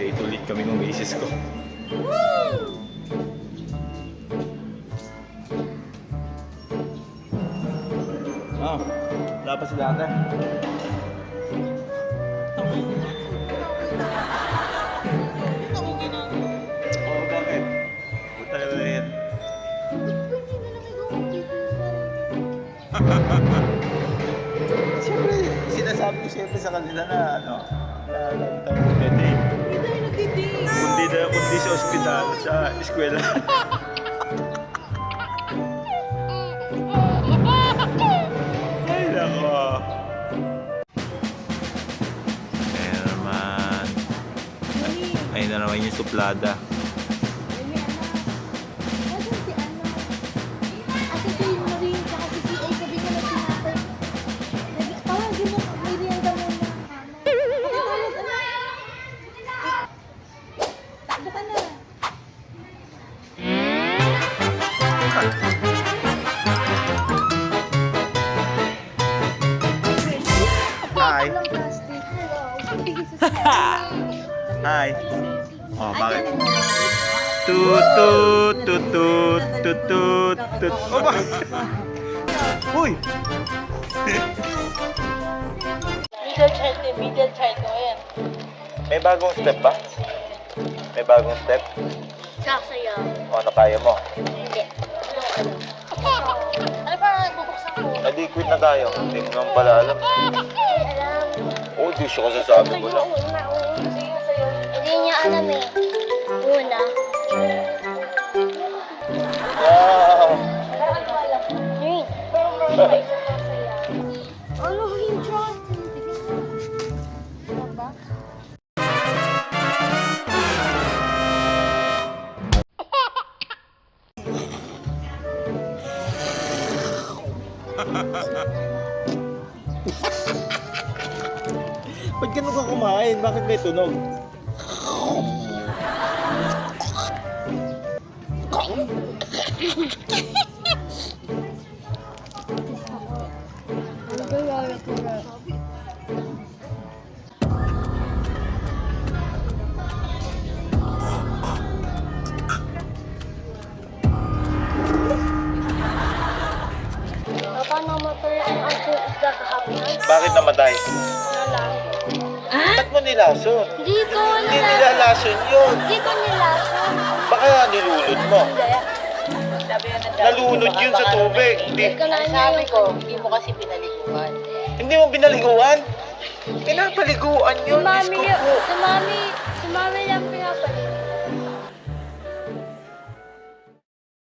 Date ulit kami ng misis ko. Ah, wala pa sila ate. Oh, bakit? Buta na yan. Siyempre, sinasabi ko siyempre sa kanila na ano, na lagi tayo mag-date. Kundi sa ospital, sa eskwela. Ay, nako. Ayan naman. Ayun na naman yung suplada. Hi. Hi. Oh, bakit? Tut tut tut tut tut tut tut. Oh, bakit? Uy! Middle child ko yan. May bagong step ba? May bagong step? Sasaya. O, ano kaya mo? Hindi. Ano ba bubuksan ko? Adi, quit na tayo. Hindi mo naman pala alam. Hindi alam. Oh, di siya kasasabi mo lang. Sige sa'yo. Hindi niya alam eh. Una. Wow! Yun. Sasaya. Ano yung drone? Ano ba? Ba't ganun ka kumain? Bakit may tunog? Paano namatay ang aso isda kahapon? Bakit namatay? Wala. Ba't mo nilason? Hindi ko Hindi nilalason yun. Hindi ko nilason. Baka nilulod mo. Nalunod yun sa tubig. Sabi ko, Hindi mo kasi pinaliguan. Hindi mo binaliguan? Pinapaliguan yun. si mami, Diyos ko po. si mami